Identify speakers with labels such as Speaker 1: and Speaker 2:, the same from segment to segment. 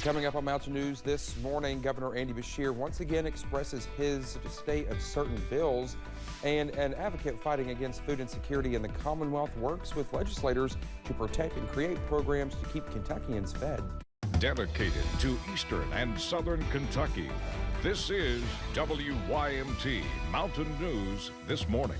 Speaker 1: Coming up on Mountain News this morning, Governor Andy Beshear once again expresses his state of certain bills, and an advocate fighting against food insecurity in the Commonwealth works with legislators to protect and create programs to keep Kentuckians fed.
Speaker 2: Dedicated to Eastern and Southern Kentucky, this is WYMT Mountain News this morning.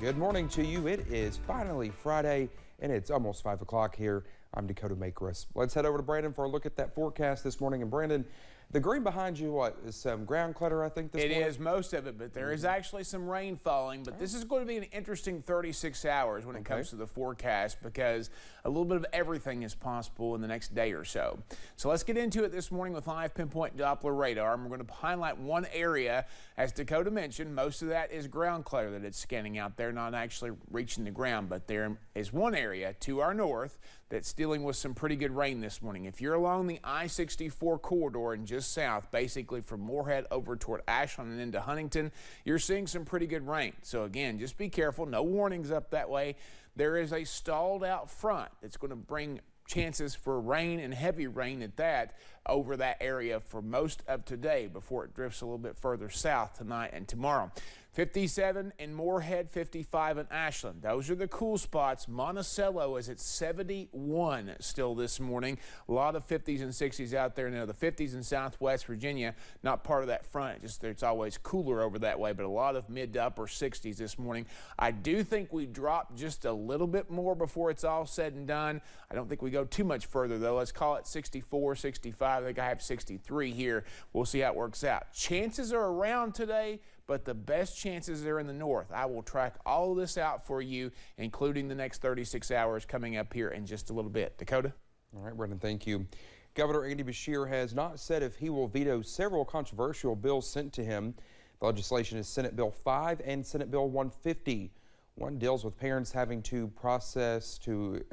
Speaker 1: Good morning to you. It is finally Friday, and it's almost 5 o'clock here. I'm Dakota Makris. Let's head over to Brandon for a look at that forecast this morning. And Brandon, the green behind you, what, is some ground clutter, I think, this morning?
Speaker 3: It is, most of it, but there is actually some rain falling. But this is going to be an interesting 36 hours when it comes to the forecast, because a little bit of everything is possible in the next day or so. So let's get into it this morning with live pinpoint Doppler radar. And we're going to highlight one area. As Dakota mentioned, most of that is ground clutter that it's scanning out there, not actually reaching the ground. But there is one area to our north that's dealing with some pretty good rain this morning. If you're along the I-64 corridor and just south, basically from Moorhead over toward Ashland and into Huntington, you're seeing some pretty good rain. So again, just be careful. No warnings up that way. There is a stalled out front that's going to bring chances for rain and heavy rain at that over that area for most of today before it drifts a little bit further south tonight and tomorrow. 57 in Moorhead, 55 in Ashland. Those are the cool spots. Monticello is at 71 still this morning. A lot of 50s and 60s out there. Now the 50s in Southwest Virginia, not part of that front. Just it's always cooler over that way, but a lot of mid to upper 60s this morning. I do think we drop just a little bit more before it's all said and done. I don't think we go too much further though. Let's call it 64, 65. I think I have 63 here. We'll see how it works out. Chances are around today, but the best chances are in the north. I will track all of this out for you, including the next 36 hours coming up here in just a little bit. Dakota?
Speaker 1: All right, Brendan, thank you. Governor Andy Beshear has not said if he will veto several controversial bills sent to him. The legislation is Senate Bill 5 and Senate Bill 150. One deals with parents having a process to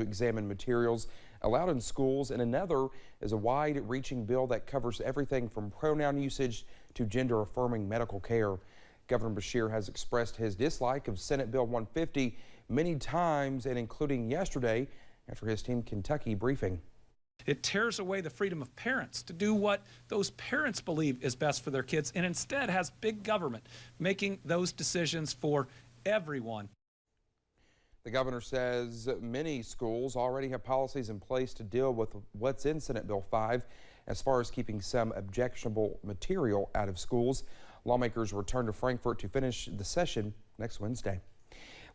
Speaker 1: examine materials allowed in schools, and another is a wide-reaching bill that covers everything from pronoun usage to gender-affirming medical care. Governor Beshear has expressed his dislike of Senate Bill 150 many times, and including yesterday after his Team Kentucky briefing.
Speaker 4: It tears away the freedom of parents to do what those parents believe is best for their kids, and instead has big government making those decisions for everyone.
Speaker 1: The governor says many schools already have policies in place to deal with what's in Senate Bill 5 as far as keeping some objectionable material out of schools. Lawmakers return to Frankfort to finish the session next Wednesday.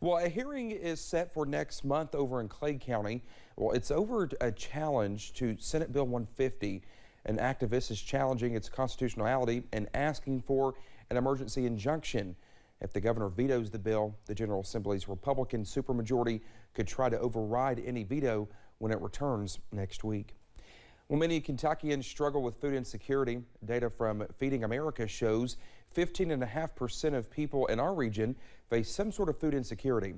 Speaker 1: Well, a hearing is set for next month over in Clay County. Well, it's over a challenge to Senate Bill 150. An activist is challenging its constitutionality and asking for an emergency injunction. If the governor vetoes the bill, the General Assembly's Republican supermajority could try to override any veto when it returns next week. Well, many Kentuckians struggle with food insecurity. Data from Feeding America shows 15.5% of people in our region face some sort of food insecurity.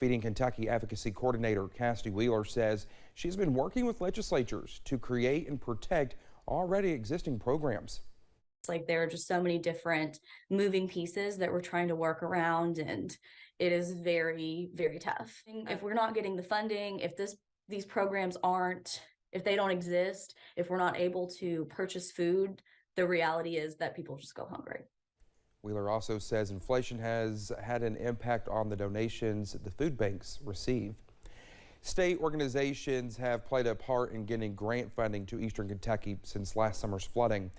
Speaker 1: Feeding Kentucky Advocacy Coordinator Cassidy Wheeler says she's been working with legislatures to create and protect already existing programs.
Speaker 5: It's like there are just so many different moving pieces that we're trying to work around, and it is very, very tough. If we're not getting the funding, if these programs if they don't exist, if we're not able to purchase food, the reality is that people just go hungry.
Speaker 1: Wheeler also says inflation has had an impact on the donations the food banks receive. State organizations have played a part in getting grant funding to Eastern Kentucky since last summer's flooding.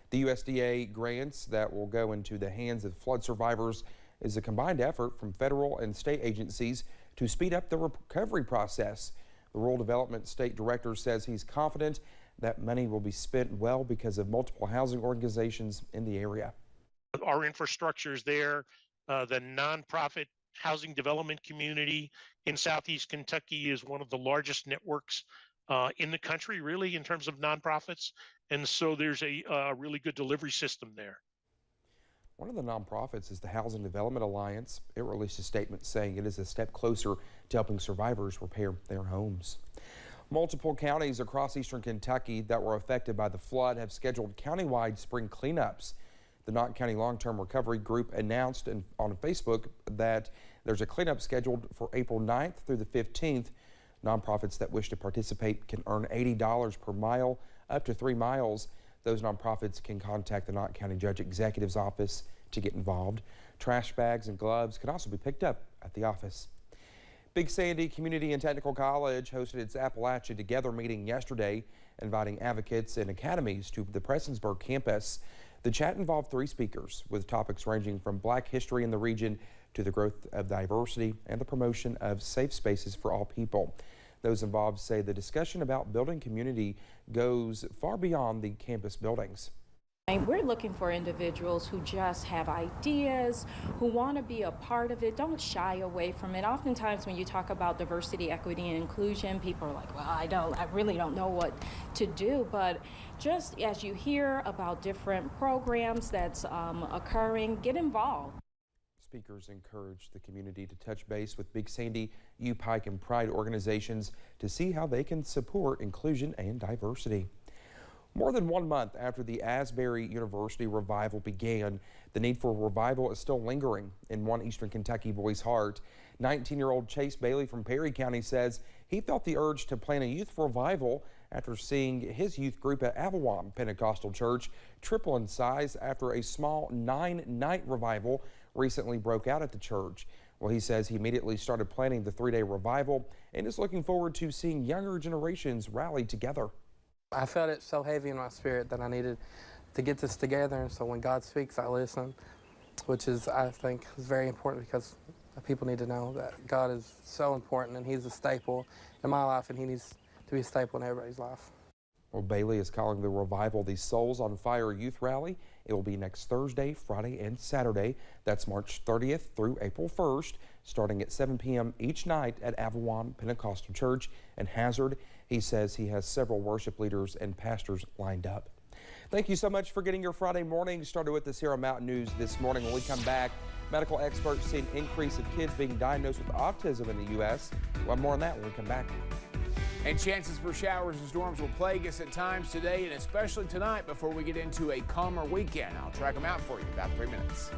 Speaker 1: The USDA grants that will go into the hands of flood survivors is a combined effort from federal and state agencies to speed up the recovery process. The Rural Development State Director says he's confident that money will be spent well because of multiple housing organizations in the area.
Speaker 6: Our infrastructure is there. The nonprofit housing development community in Southeast Kentucky is one of the largest networks in the country, really, in terms of nonprofits. And so there's a really good delivery system there.
Speaker 1: One of the nonprofits is the Housing Development Alliance. It released a statement saying it is a step closer to helping survivors repair their homes. Multiple counties across Eastern Kentucky that were affected by the flood have scheduled countywide spring cleanups. The Knott County Long-Term Recovery Group announced on Facebook that there's a cleanup scheduled for April 9th through the 15th. Nonprofits that wish to participate can earn $80 per mile up to 3 miles. Those nonprofits can contact the Knott County Judge Executive's office to get involved. Trash bags and gloves can also be picked up at the office. Big Sandy Community and Technical College hosted its Appalachia Together meeting yesterday, inviting advocates and academies to the Prestonsburg campus. The chat involved 3 speakers with topics ranging from Black history in the region to the growth of diversity and the promotion of safe spaces for all people. Those involved say the discussion about building community goes far beyond the campus buildings.
Speaker 7: And we're looking for individuals who just have ideas, who want to be a part of it, don't shy away from it. Oftentimes when you talk about diversity, equity, and inclusion, people are like, well, I really don't know what to do. But just as you hear about different programs that's occurring, get involved.
Speaker 1: Speakers encouraged the community to touch base with Big Sandy, U-Pike, and Pride organizations to see how they can support inclusion and diversity. More than 1 month after the Asbury University revival began, the need for revival is still lingering in one Eastern Kentucky boy's heart. 19-year-old Chase Bailey from Perry County says he felt the urge to plan a youth revival after seeing his youth group at Avalon Pentecostal Church triple in size after a small 9-night revival recently broke out at the church. Well, he says he immediately started planning the 3-day revival and is looking forward to seeing younger generations rally together.
Speaker 8: I felt it so heavy in my spirit that I needed to get this together, and so when God speaks, I listen, which is, I think, is very important because people need to know that God is so important and He's a staple in my life, and He needs to be a staple in everybody's life.
Speaker 1: Well, Bailey is calling the revival the Souls on Fire Youth Rally. It will be next Thursday, Friday, and Saturday. That's March 30th through April 1st, starting at 7 p.m. each night at Avalon Pentecostal Church in Hazard. He says he has several worship leaders and pastors lined up. Thank you so much for getting your Friday morning started with the Sierra Mountain News this morning. When we come back, medical experts see an increase of kids being diagnosed with autism in the U.S. We'll have more on that when we come back.
Speaker 3: And chances for showers and storms will plague us at times today and especially tonight before we get into a calmer weekend. I'll track them out for you in about 3 minutes.